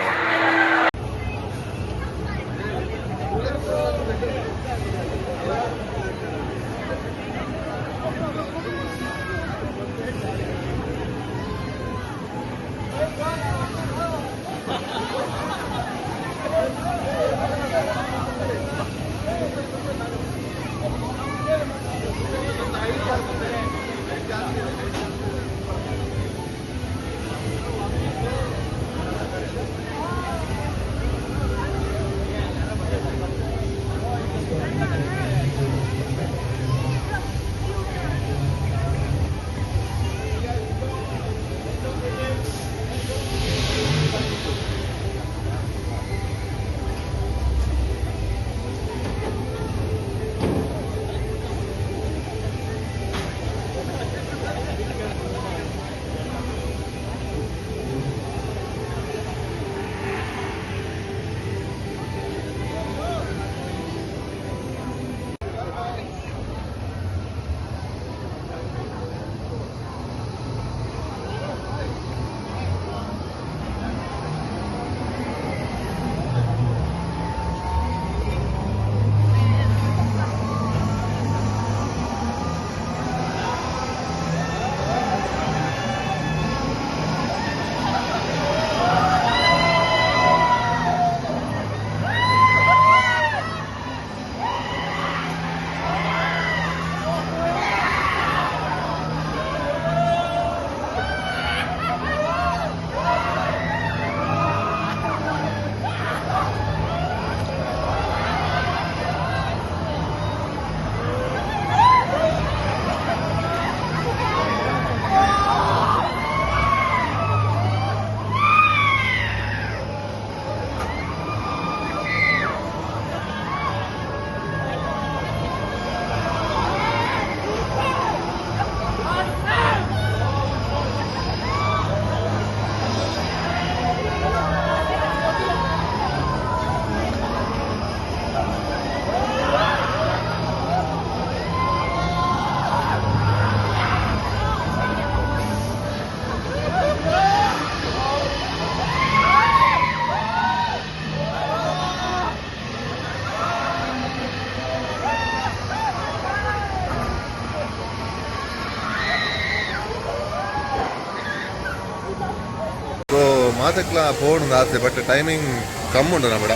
ಮಾತಕ್ಲ ಫೋನ್ ಆಸೆ ಬಟ್ ಟೈಮಿಂಗ್ ಕಮ್ಮಿ ಉಂಟು ನಮ್ಮಡ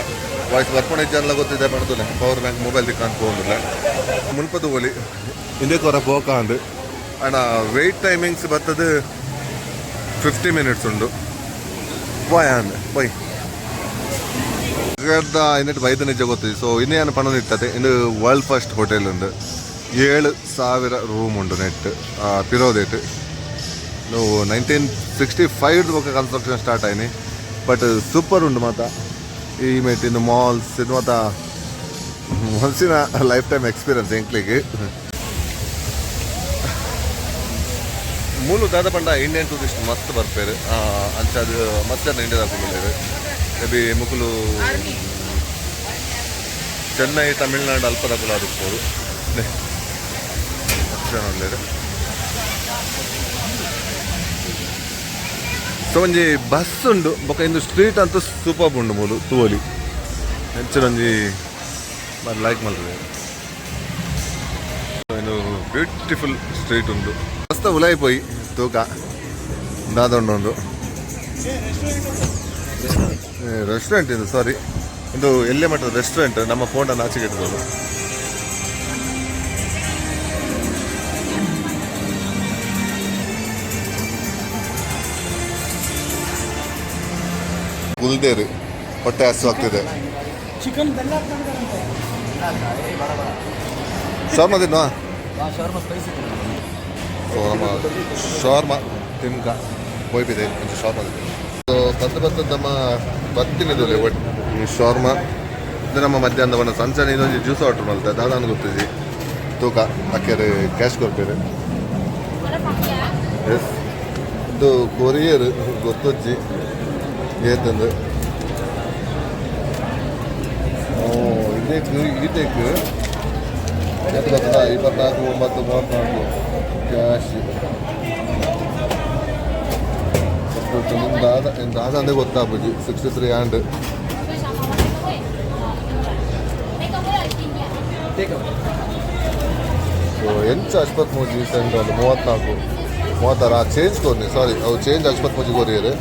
ವಾಯ್ಸ್ ಬರ್ಕೊಂಡು ಇಜ್ಜಲ್ಲ ಗೊತ್ತಿದೆ ಮಾಡ್ತದೆ ಪವರ್ ಬ್ಯಾಂಕ್ ಮೊಬೈಲ್ ದಿಕ್ಕಾಂತ ಹೋಗಿಲ್ಲ ಮುನ್ಪದು ಓಲಿ ಹಿಂದೆ ಕೊರ ಪೋಕಾಂದು ಅಣ್ಣ ವೆಯ್ಟ್ ಟೈಮಿಂಗ್ಸ್ ಬರ್ತದೆ 50 minutes ಉಂಡು ಬೈ ಇನ್ನಿಟ್ಟು ಬೈದ ನಿಜ ಗೊತ್ತಿದೆ ಸೊ ಇನ್ನೇನು ಪಣ ಇರ್ತದೆ ಇನ್ನು ವರ್ಲ್ಡ್ ಫಸ್ಟ್ ಹೋಟೆಲ್ ಉಂಡು 7,000 ರೂಮ್ ಉಂಡು ನೆಟ್ ಪಿರೋದೇಟ್ ನಾವು 1965 ಬೊಕ್ಕ ಕನ್ಸ್ಟ್ರಕ್ಷನ್ ಸ್ಟಾರ್ಟ್ ಆಯ್ನಿ ಬಟ್ ಸೂಪರ್ ಉಂಡು ಮಾತ ಈ ಮೇಟ್ ಇನ್ನು ಮಾಲ್ಸ್ ಇದು ಮಾತ ಮನ್ಸಿನ ಲೈಫ್ ಟೈಮ್ ಎಕ್ಸ್ಪೀರಿಯನ್ಸ್ ಎಂಕ್ಲಿಗೆ ಮೂಲು ದಾದ ಪಂಡ ಇಂಡಿಯನ್ ಟೂರಿಸ್ಟ್ ಮಸ್ತ್ ಬರ್ಪೇರು ಅಂಚದು ಮಸ್ತ್ ಇಂಡಿಯಾದ ಕುಂಬಲೇರು ಮೇ ಬಿ ಮುಕುಲು ಚೆನ್ನೈ ತಮಿಳ್ನಾಡು ಅಲ್ಪದ ಕುಲ ಅದಕ್ಕೋದು ಮಸ್ತ್ ಜನ ಉಳ್ಳೇರು ಸೊ ಒಂಜಿ ಬಸ್ ಉಂಡು ಬೊಕ ಇಂದು ಸ್ಟ್ರೀಟ್ ಅಂತೂ ಸೂಪರ್ ಉಂಡು ಮೂಲು ತೂವಲಿ ಹೆಂಚಿನೊಂಜಿ మరి ಲೈಕ್ ಮಾಡ್ರಿ ಇನ್ನು ಬ್ಯೂಟಿಫುಲ್ ಸ್ಟ್ರೀಟ್ ಉಂಡು ಮಸ್ತ್ ಉಲಾಯಿ ಪೋಯಿ ತೂಕ ದಾದೊಂಡು ರೆಸ್ಟೋರೆಂಟ್ ಇದು ಸಾರಿ ಇದು ಎಲ್ಲೇ ಮಟ್ಟದ ರೆಸ್ಟೋರೆಂಟ್ ನಮ್ಮ ಫೋಟೋ ಆಚೆಗೆ ಇಡ್ಬೋದು ಗುಲ್ದೇರು ಹೊಟ್ಟೆ ಹಸು ಆಗ್ತಿದೆ ಚಿಕನ್ ಬೆಲ್ಲ ಶಾರ್ಮಾ ತಿನ್ನುವ ಸೊ ನಮ್ಮ ಶಾರ್ಮಾ ತಿನ್ಕ ಹೋಯ್ಬಿದೆ కొంచెం ಶಾರ್ಮಾ ಸೊ ಬರ್ತದ ನಮ್ಮ ಬರ್ತಿನಿದ್ರಲ್ಲಿ ಈ ಶಾರ್ಮಾ ಇದು ನಮ್ಮ ಮಧ್ಯಾಹ್ನ ಬಣ್ಣ ಸಂಚನೆ ಇದೊಂದು ಜ್ಯೂಸ್ ಆರ್ಡರ್ ಮಾಡ್ತಾರೆ ದಾದಾನು ಗೊತ್ತಿದ್ದಿ ತೂಕ ಅಕ್ಕೆರೆ ಕ್ಯಾಶ್ ಕೊಡ್ಬೇರೆ ಎಸ್ ಇದು ಕೊರಿಯರ್ ಗೊತ್ತೊಜ್ಜಿ ಏತಂದು ಇದಕ್ಕೆ ಈಟೆಕ್ 24, 34 ಕ್ಯಾಶ್ ದಾದ ಅಂದ್ರೆ ಗೊತ್ತಾಗ್ಬೋದು 63 ಆ್ಯಂಡ್ ಸೊ ಎಂಚ ಅಶ್ಪತ್ ಮೂಜಿ ಸೆಂಡ್ ಒಂದು 34 ಚೇಂಜ್ ಕೊರ್ನಿ ಸಾರಿ ಅವು ಚೇಂಜ್ ಅಶ್ಪತ್ ಮೂಜಿ ಕೊರಿಯರು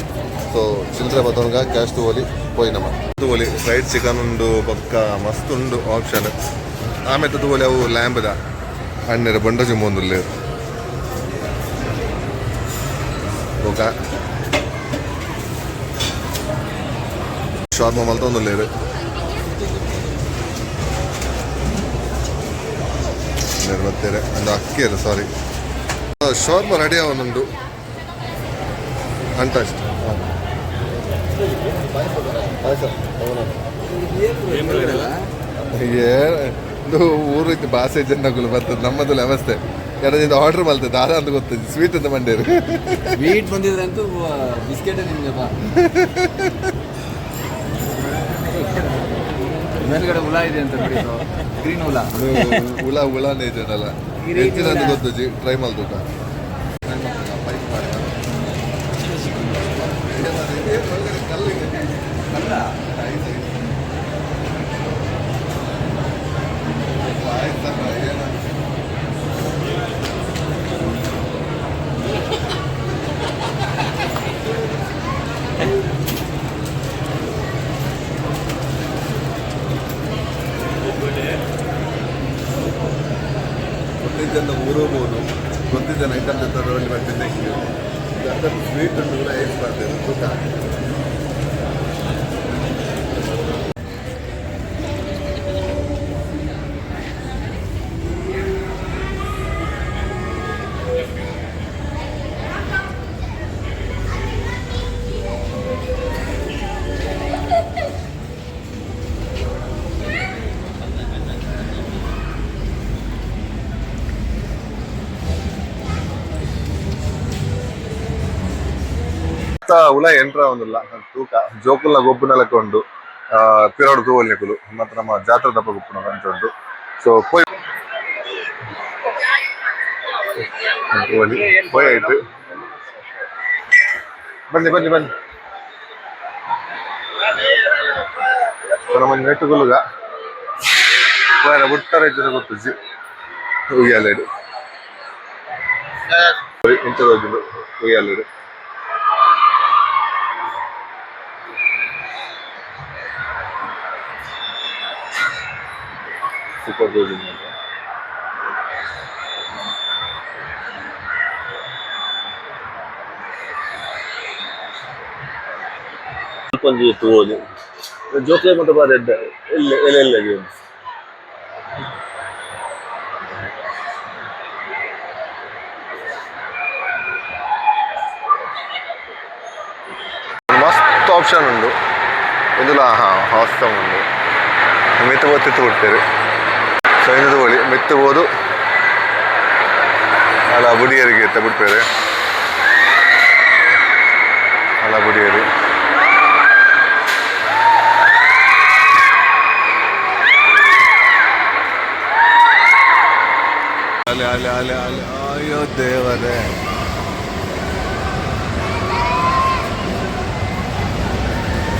ಸೊ ಚಿಲ್ಲರೆ ಬತ್ತವನ್ಗ ಕ್ಯಾಶ್ ತಗೋಲಿ ಪೋಯ್ ನಮ್ಮ ತಗೋಲಿ ಫ್ರೈಡ್ ಚಿಕನ್ ಉಂಡು ಪಕ್ಕ ಮಸ್ತ್ ಉಂಡು ಆಪ್ಷನ್ ಆಮೇಲೆ ತಗೋಲಿ ಅವು ಲ್ಯಾಂಬ್ದ ಹಣ್ಣೆರ ಬಂಡ ಜಿಮ್ಮೊಂದುಲ್ಲೆ ಓಕ ಶಾರ್ಮಾ ಮಲ್ತೊಂದುಲ್ಲೇರು ಬರ್ತಾರೆ ಒಂದು ಅಕ್ಕಿಯರು ಸಾರಿ ಶಾರ್ಮಾ ರೆಡಿ ಅವನುಂಡು ಅಂಟಸ್ಟ್ ಇದು ಊರು ಇತ್ತು ಭಾಷೆ ಜನಗಳು ಬರ್ತದೆ ನಮ್ಮದು ವ್ಯವಸ್ಥೆ ಯಾರಿಂದ ಆರ್ಡರ್ ಮಾಡ್ತದೆ ದಾದ ಅಂತ ಗೊತ್ತಿದ್ದು ಸ್ವೀಟ್ ಅಂತ ಮಂಡ್ಯರು ಸ್ವೀಟ್ ಬಂದಿದ್ರೆ ಅಂತೂ ಬಿಸ್ಕೆಟ್ ನಿಮ್ಗೆ ಬಾ ಮೇಲ್ಗಡೆ ಹುಳ ಇದೆ ಅಂತ ನೋಡಿ ಗ್ರೀನ್ ಹುಳ ಹುಳನೇ ಇದೆಯಲ್ಲ ಹೆಚ್ಚಿನ ಅಂತ ಗೊತ್ತಜ್ಜಿ ಟ್ರೈ ಮಾಡ್ತುಟ ಗೊತ್ತಿದ್ದ ಊರೋಬೋದು ಗೊತ್ತಿದ್ದ ಐಟಮ್ ರೋಲಿ ಬರ್ತಿದ್ದೆ ಸ್ವೀಟ್ ಉಂಟು ಕೂಡ ಏಸ್ ಮಾಡ್ತೇವೆ ತೂಕ ಉಲ ಎಂಟ್ರ ಒಂದಿಲ್ಲ ತೂಕ ಜೋಕುಲ್ನ ಗೊಬ್ಬುನ ಲೆಕ್ಕ ಉಂಡು ಪಿರೋಡು ತೂವಲ್ನಿಕುಲು ಮತ್ತು ನಮ್ಮ ಜಾತ್ರೆ ದಪ್ಪ ಗೊಬ್ಬುನ ಅಂತ ಉಂಟು ಸೊ ಪೋಯ್ ಪೋಯ್ ಆಯ್ತು ಬನ್ನಿ ಬನ್ನಿ ಬನ್ನಿ ನಮ್ಮ ನೆಟ್ಟುಗುಲುಗ ಬೇರೆ ಬುಟ್ಟಾರ ಇದ್ರೆ ಗೊತ್ತಿಜ್ಜಿ ಉಯ್ಯಾಲೇಡು ಇಂಚದೋಗಿದ್ದು ಉಯ್ಯಾಲೇಡು ಸೂಪರ್ ಹೋಗಿದ್ದೀನಿ ಅಂತ. ಒಂಜಿ ತೂವೋಲಿ ಜೋಕ್ಲೆ ಮತ್ತು ಬಾರಿ ಎಡ್ಡೆ ಎಲ್ಲ ಗೇಮ್ಸ್ ಮಸ್ತ್ ಆಪ್ಷನ್ ಉಂಡು ಇಂದುಲ ಹಾಸ್ಟಮ್ ಉಂಡು ಮಿತ್ತು ತಿತ್ತು ಬಿಡ್ತೇವೆ ಸೊ ಇಂದು ತಗೊಳ್ಳಿ ಮಿತ್ತು ಬೋದು ಅಲ್ಲ ಬುಡಿಯರಿಗೆ ಎತ್ತ ಬಿಡ್ತೇವೆ ಅಲ್ಲ ಬುಡಿಯರಿ ಅಲೆ ಅಲೆ ಅಲೆ ಅಲೆ ಅಯ್ಯೋ ದೇವರೇ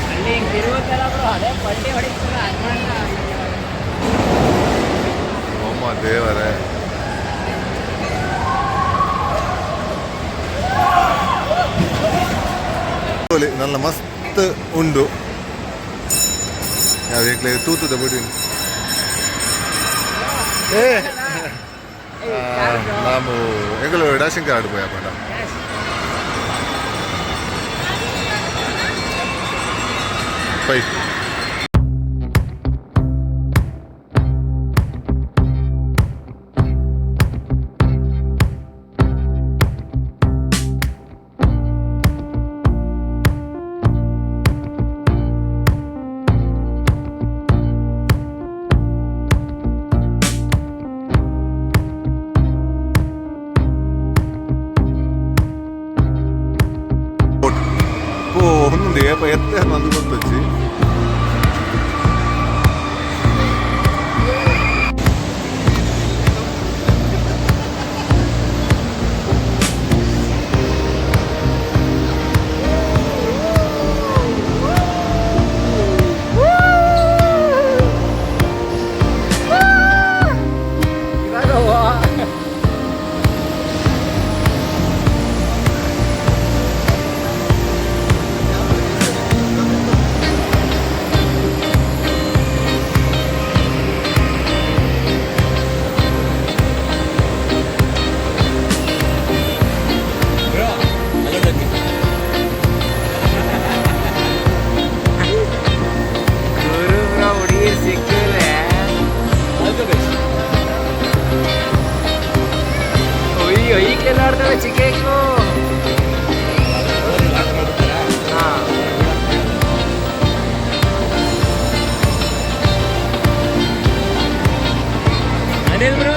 ಅಲ್ಲಿ ಹಿಂಗೆ ತಿರುಗುತ್ತಲ್ಲ ಬ್ರೋ ಅದೇ ಪಲ್ಟಿ ಹೊಡಿತಾರೆ ಅಮ್ಮ ದೇವರೇ നല്ല ಮಸ್ತ್ ಉಂಡು ಯಾವ ತೂತದ ಬಿಡಿ ನಾವು ಎಂಗಳು ಡಾಶಿಂಗ್ ಕಾರ್ಡ್ போய் அப்படா பை ಒಂದು ಎತ್ತೆ ನಂದು ಗೊತ್ತೊಚ್ಚಿ ಚಿಕ್ಕೇಕು ಅನಿಲ್ ಬ್ರೋ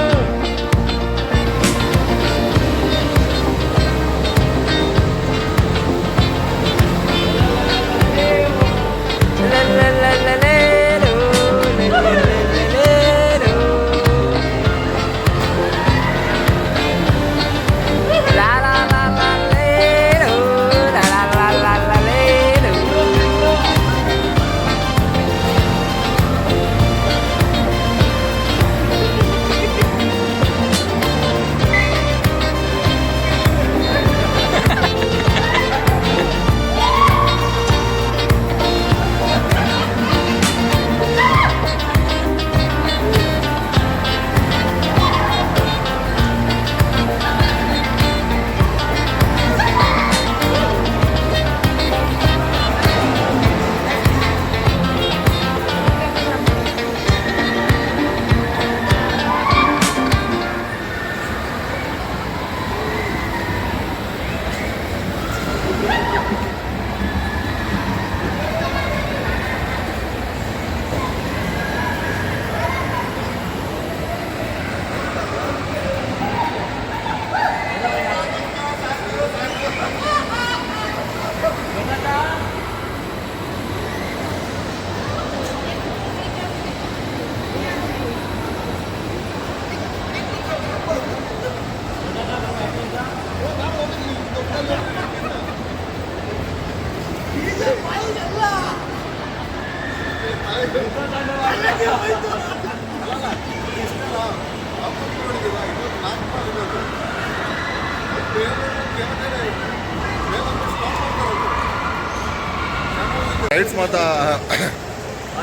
ರೈಡ್ಸ್ ಮಾತಾ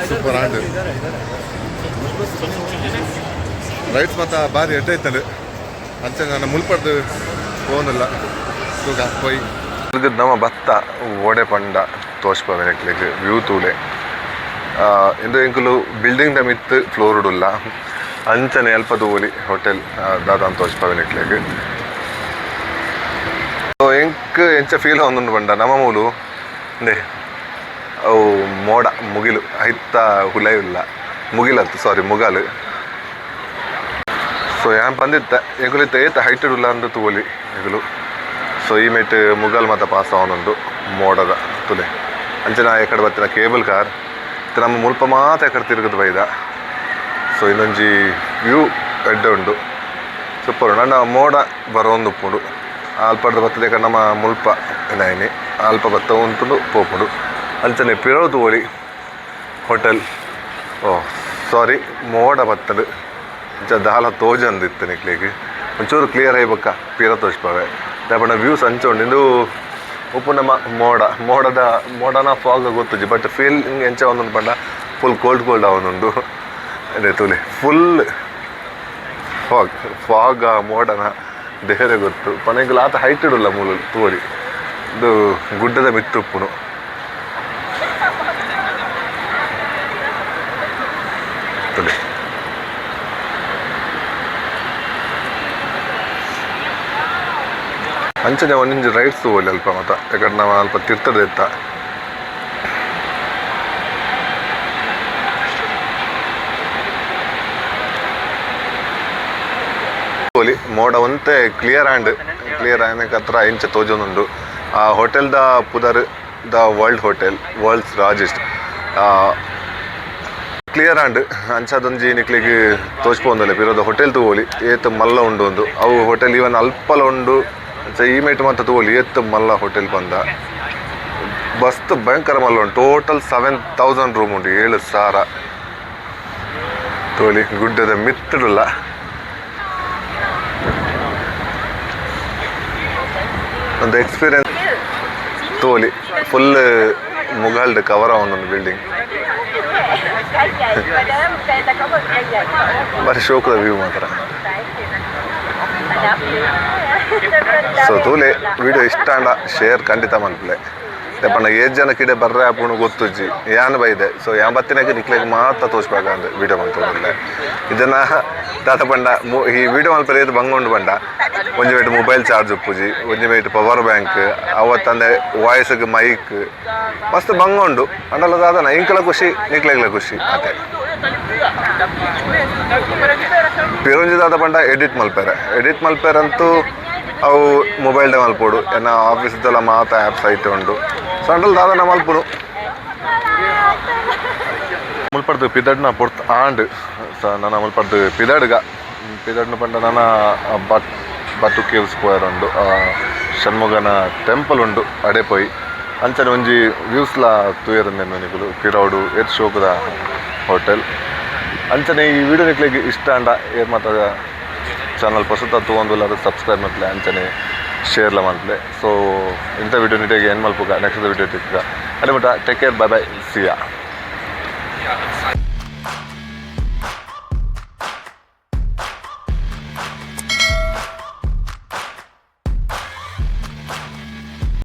ಸೂಪರ್ ಆಂಡ್ ರೈಟ್ಸ್ ಮತ್ತು ಭಾರಿ ಎಡ್ಡೈತಲ್ಲ ಅಂಚೆ ನನ್ನ ಮುಲ್ಪಡ್ದು ಫೋನಿಲ್ಲ ತೂಗ ಪೊಯ್ ನಮ್ಮ ಭತ್ತ ಓಡೆ ಪಂಡ ತೋಷ್ಪವೆನಕ್ಲಿಗೆ ವ್ಯೂ ತೂಲೆ ಇಂದು ಎಂಕುಲು ಬಿಲ್ಡಿಂಗ್ ದ ಮಿತ್ ಫ್ಲೋರ್ ಉಡುಲ್ಲ ಅಂಚನೆ ಅಲ್ಪ ತೂಲಿ ಹೋಟೆಲ್ ದಾದಾನ್ ತೋಷ್ಪವೆನಕ್ಲಿಗೆ ಎಂಕ್ ಎಂಚ ಫೀಲ್ ಒಂದೊಂದು ಪಂಡ ನಮ್ಮ ಮೂಲು ಇಂದೇ ಅವು ಮೋಡ ಮುಗಿಲು ಐತ ಹುಲ ಇಲ್ಲ ಮುಗಿಲತ್ತು ಸಾರಿ ಮುಗಾಲು ಸೊ ಯಾನ್ ಬಂದಿತ್ತ ಎಂಕುಲಿತ್ತ ಏತ ಹೈಟೆಡ್ ಉಲ್ಲ ಅಂದು ತೂಲಿ ಎಗುಲು ಸೊ ಈ ಮೇಟ್ ಮುಗಲ್ ಮತ್ತು ಪಾಸ್ ಅವನೊಂದು ಮೋಡದ ತುಲೆ ಅಂಚೆ ನಾ ಎಕಡೆ ಬರ್ತಿನ ಕೇಬಲ್ ಕಾರ್ ನಮ್ಮ ಮುಲ್ಪ ಮಾತ್ರ ಎಕಡೆ ತಿರುಗದು ಬೈದ ಸೊ ಇನ್ನೊಂಜಿ ವ್ಯೂ ಎಡ್ಡೆ ಉಂಡು ಸೂಪರ್ ನನ್ನ ಮೋಡ ಬರೋಂದು ಉಪ್ಪುಂಡು ಅಲ್ಪಡ್ದು ಬರ್ತದೆ ಯಾಕಂದ್ರೆ ನಮ್ಮ ಮುಲ್ಪ ಏನಾಯಿನಿ ಅಲ್ಪ ಬತ್ತ ಉಂಟುಂಡು ಪೋಪುಂಡು ಅಂಚನೆ ಪಿರೋದು ತೋಳಿ ಹೋಟೆಲ್ ಓ ಸಾರಿ ಮೋಡ ಬತ್ತಡು ದಾಲ ತೋಜಂದಿತ್ತು ನಿಕ್ಲಿಗೆ ಒಂಚೂರು ಕ್ಲಿಯರ್ ಆಯ್ಬೇಕ ಪಿರ ತೋರಿಸ್ಪಾವೆ ದಾಪಣ ವ್ಯೂಸ್ ಅಂಚ ಉಂಡು ಇಂದು ಉಪ್ಪು ನಮ್ಮ ಮೋಡನ ಫಾಗ್ ಗೊತ್ತುಜಿ ಬಟ್ ಫೀಲಿಂಗ್ ಎಂಚ ಒಂದೊಂದು ಪಂಡ ಫುಲ್ ಕೋಲ್ಡ್ ಅವನೊಂದು ಅದೇ ತೂಲಿ ಫುಲ್ ಫಾಗ್ ಮೋಡನ ಬೇರೆ ಗೊತ್ತು ಪನೆಗಳು ಆತ ಹೈಟ್ ಇಡಲ್ಲ ಮೂಲ ತೋರಿ ಇದು ಗುಡ್ಡದ ಮಿತ್ತುಪ್ಪುನು ತೋಲಿ ಅಂಚನೆ ಒಂದಿಂಜು ರೈಡ್ಸ್ ತಗೋಲಿ ಅಲ್ಪ ಮತ ಯಾಕಂದ್ರೆ ನಾವು ಅಲ್ಪ ತಿರ್ತದೆ ಇತ್ತ ತೋಲಿ ಮೋಡ ಒಂತೆ ಕ್ಲಿಯರ್ ಆ್ಯಂಡ್ ಹತ್ರ ಇಂಚ ತೋಜೊಂದುಂಡು ಆ ಹೋಟೆಲ್ ದ ಪುದರ್ the world hotel world's largest clear and ಅಂಚದೊಂಜಿ ನಿಕ್ಲಿಗೆ ತೋಚ್ಪೋಂದಲ್ಲ ಪಿರೋದ ಹೋಟೆಲ್ ತಗೋಲಿ ಏತ್ ಮಲ್ಲ ಉಂಡು ಒಂದು ಅವು ಹೋಟೆಲ್ ಇವನ್ ಅಲ್ಪಲ ಉಂಡು ಈ ಮೇಟ್ ಮಾತ್ರ ತಗೋಲಿ ಏತ್ ಮಲ್ಲ ಹೋಟೆಲ್ ಬಂದ ಬಸ್ತ್ ಭಯಂಕರ ಮಲ್ಲ ಉಂಟು ಟೋಟಲ್ 7,000 ರೂಮ್ ಉಂಟು 7,000 ತೋಲಿ ಗುಡ್ಡದ ಮಿತ್ತಡಲ್ಲ ಒಂದು ಎಕ್ಸ್ಪೀರಿಯನ್ಸ್ ತೋಲಿ ಫುಲ್ ಮುಗಾಲ್ಡ್ ಕವರ್ ಅವನೊಂದು ಬಿಲ್ಡಿಂಗ್ ಬರೀ ಶೋಕದ ವ್ಯೂ ಮಾತ್ರ ಸೊ ತೂಲೆ ವಿಡಿಯೋ ಇಷ್ಟ ಅಂಡ ಶೇರ್ ಖಂಡಿತ ಮಲ್ಪಲೆ ಪಂಡ ಏಜ್ ಜನ ಕಿಡೆ ಬರ್ರೆ ಆಪುಣು ಗೊತ್ತುಜ್ಜಿ ಯಾನ್ ಬೈದೆ ಸೊ ಯಾ ಬತ್ತಿನಾಗ ನಿಕ್ಲಿಗೆ ಮಾತ್ರ ತೋಚ್ಬೇಕಂದ್ರೆ ವಿಡಿಯೋ ಮಲ್ತೋಲ್ಲ ಇದನ್ನ ದಾತ ಪಂಡ ಈ ವಿಡಿಯೋ ಮಲ್ಪಲೆ ಏದು ಬಂಗೊಂಡು ಪಂಡ ಒಂಜಿ ವೇಟ್ ಮೊಬೈಲ್ ಚಾರ್ಜ್ ಉಪ್ಪುಜಿ ಒಂಜಿ ವೇಟ್ ಪವರ್ ಬ್ಯಾಂಕ್ ಅವತ್ತಂದೆ ವಾಯ್ಸ್ಗೆ ಮೈಕ್ ಮಸ್ತ್ ಬಂಗೊಂಡು ಅಂಡಲ್ಲ ದಾದನ ಇಂಕಲ ಖುಷಿ ನಿಕ್ಲೆಗ್ಲ ಖುಷಿ ಅದೇ ಪಿರೊಂಜಿ ದಾದ ಪಂಡ ಎಡಿಟ್ ಮಲ್ಪೇರೆ ಅಂತೂ ಅವು ಮೊಬೈಲ್ಡೆ ಮಲ್ಪೋಡು ಏನ ಆಫೀಸ್ದೆಲ್ಲ ಮಾತ ಆ್ಯಪ್ಸ್ ಐತೆ ಉಂಡು ಸೊ ಅಂಡಲ್ಲ ದಾದನ ಮಲ್ಪುನು ಮುಲ್ಪಡ್ದು ಪಿದಡ್ನ ಪೊರ್ತ್ ಆಂಡ್ ಸೊ ನನ್ನ ಮುಲ್ಪಡ್ದು ಪಿದಡ್ನ ಪಂಡ ನನ್ನ ಬಟ್ಟು ಕೇವ್ಸ್ ಪೋಯರ್ ಉಂಡು ಷಣ್ಮುಗನ ಟೆಂಪಲ್ ಉಂಡು ಅಡೆ ಪೋಯಿ ಅಂಚನೆ ಒಂಜಿ ವ್ಯೂಸ್ಲ ತೂಯರಂದೇನು ನಿಕುಲು ಪಿರೌಡು ಏತ್ ಶೋಕದ ಹೋಟೆಲ್ ಅಂಚನೆ ಈ ವಿಡಿಯೋ ನಿಕ್ಲಿಗೆ ಇಷ್ಟ ಅಂಡ ಏನ್ ಮಾತ್ರ ಚಾನಲ್ ಹೊಸತ ತಗೊಂಡು ಅದು ಸಬ್ಸ್ಕ್ರೈಬ್ ಮಾಡ್ಲೆ ಅಂಚನೆ ಶೇರ್ಲ ಮಾಡ್ಲೆ ಸೊ ಇಂಥ ವಿಡಿಯೋ ನೀಟಾಗಿ ಏನು ಮಲ್ಪುಗ ನೆಕ್ಸ್ಟ್ ವಿಡಿಯೋ ತಿಕ್ಕ ಅದೇ ಮಟ್ಟ ಟೇಕ್ ಕೇರ್ ಬೈ ಬೈ ಸಿಯಾ